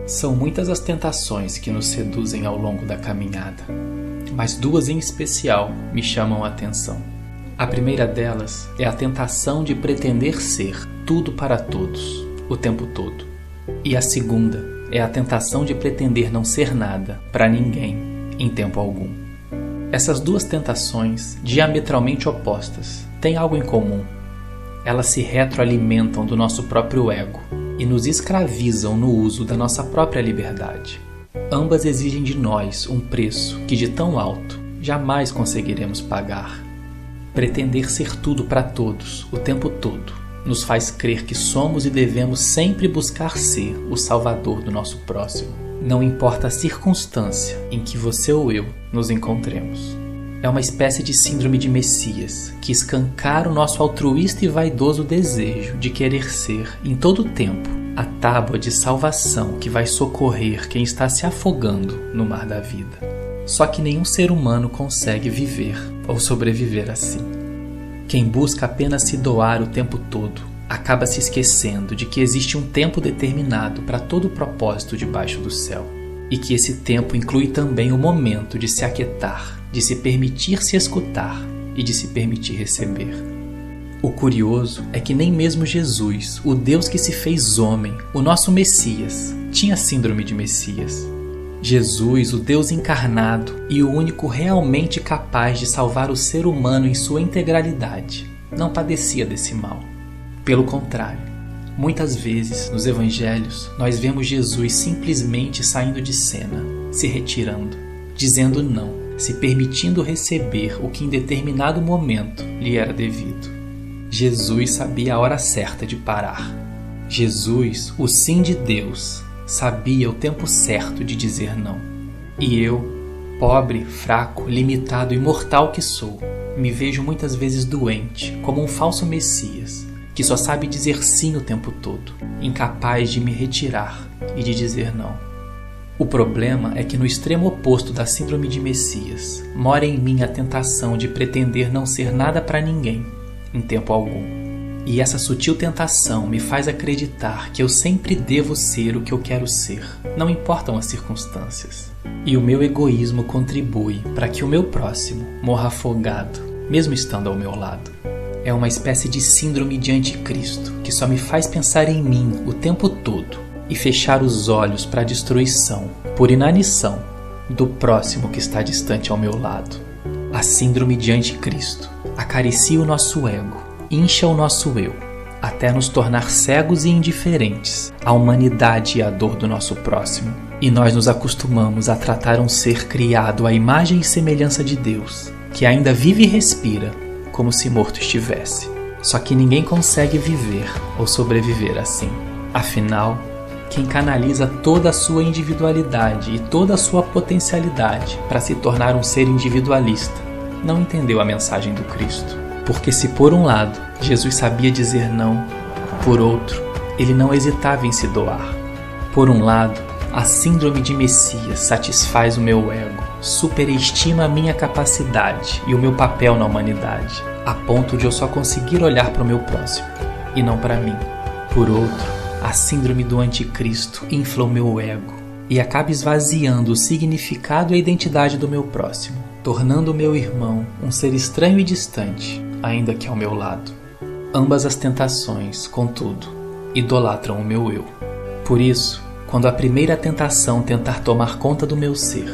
São muitas as tentações que nos seduzem ao longo da caminhada, mas duas em especial me chamam a atenção. A primeira delas é a tentação de pretender ser tudo para todos, o tempo todo. E a segunda é a tentação de pretender não ser nada para ninguém, em tempo algum. Essas duas tentações, diametralmente opostas, têm algo em comum. Elas se retroalimentam do nosso próprio ego e nos escravizam no uso da nossa própria liberdade. Ambas exigem de nós um preço que de tão alto jamais conseguiremos pagar. Pretender ser tudo para todos, o tempo todo, nos faz crer que somos e devemos sempre buscar ser o salvador do nosso próximo, não importa a circunstância em que você ou eu nos encontremos. É uma espécie de síndrome de Messias que escancara o nosso altruísta e vaidoso desejo de querer ser, em todo o tempo, a tábua de salvação que vai socorrer quem está se afogando no mar da vida. Só que nenhum ser humano consegue viver ou sobreviver assim. Quem busca apenas se doar o tempo todo acaba se esquecendo de que existe um tempo determinado para todo o propósito debaixo do céu, e que esse tempo inclui também o momento de se aquietar, de se permitir se escutar e de se permitir receber. O curioso é que nem mesmo Jesus, o Deus que se fez homem, o nosso Messias, tinha síndrome de Messias. Jesus, o Deus encarnado e o único realmente capaz de salvar o ser humano em sua integralidade, não padecia desse mal. Pelo contrário, muitas vezes nos evangelhos nós vemos Jesus simplesmente saindo de cena, se retirando, dizendo não, se permitindo receber o que em determinado momento lhe era devido. Jesus sabia a hora certa de parar. Jesus, o sim de Deus, sabia o tempo certo de dizer não. E eu, pobre, fraco, limitado e mortal que sou, me vejo muitas vezes doente, como um falso Messias, que só sabe dizer sim o tempo todo, incapaz de me retirar e de dizer não. O problema é que no extremo oposto da síndrome de Messias, mora em mim a tentação de pretender não ser nada para ninguém, em tempo algum. E essa sutil tentação me faz acreditar que eu sempre devo ser o que eu quero ser, não importam as circunstâncias. E o meu egoísmo contribui para que o meu próximo morra afogado, mesmo estando ao meu lado. É uma espécie de síndrome de anticristo que só me faz pensar em mim o tempo todo e fechar os olhos para a destruição, por inanição, do próximo que está distante ao meu lado. A síndrome de anticristo acaricia o nosso ego, incha o nosso eu, até nos tornar cegos e indiferentes à humanidade e à dor do nosso próximo. E nós nos acostumamos a tratar um ser criado à imagem e semelhança de Deus, que ainda vive e respira, como se morto estivesse. Só que ninguém consegue viver ou sobreviver assim. Afinal, quem canaliza toda a sua individualidade e toda a sua potencialidade para se tornar um ser individualista não entendeu a mensagem do Cristo. Porque se por um lado Jesus sabia dizer não, por outro, ele não hesitava em se doar. Por um lado, a síndrome de Messias satisfaz o meu ego, superestima a minha capacidade e o meu papel na humanidade, a ponto de eu só conseguir olhar para o meu próximo e não para mim. Por outro, a síndrome do anticristo infla o meu ego e acaba esvaziando o significado e a identidade do meu próximo, tornando o meu irmão um ser estranho e distante, ainda que ao meu lado. Ambas as tentações, contudo, idolatram o meu eu. Por isso, quando a primeira tentação tentar tomar conta do meu ser,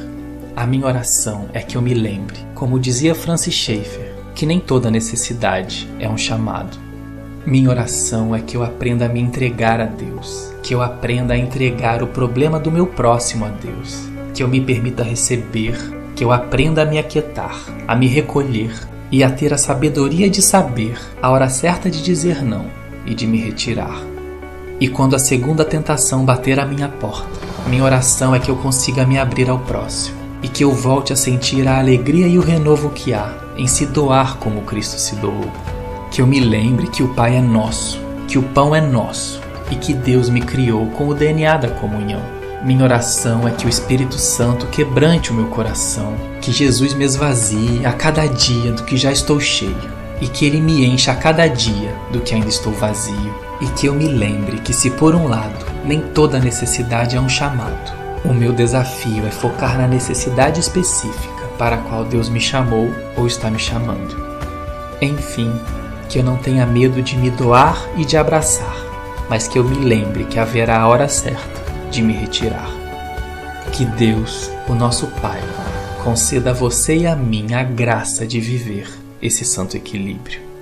a minha oração é que eu me lembre, como dizia Francis Schaeffer, que nem toda necessidade é um chamado. Minha oração é que eu aprenda a me entregar a Deus, que eu aprenda a entregar o problema do meu próximo a Deus, que eu me permita receber, que eu aprenda a me aquietar, a me recolher e a ter a sabedoria de saber a hora certa de dizer não e de me retirar. E quando a segunda tentação bater à minha porta, minha oração é que eu consiga me abrir ao próximo e que eu volte a sentir a alegria e o renovo que há em se doar como Cristo se doou. Que eu me lembre que o Pai é nosso, que o pão é nosso e que Deus me criou com o DNA da comunhão. Minha oração é que o Espírito Santo quebrante o meu coração, que Jesus me esvazie a cada dia do que já estou cheio e que Ele me encha a cada dia do que ainda estou vazio. E que eu me lembre que se por um lado Nem toda necessidade é um chamado. O meu desafio é focar na necessidade específica para a qual Deus me chamou ou está me chamando. Enfim, que eu não tenha medo de me doar e de abraçar, mas que eu me lembre que haverá a hora certa de me retirar. Que Deus, o nosso Pai, conceda a você e a mim a graça de viver esse santo equilíbrio.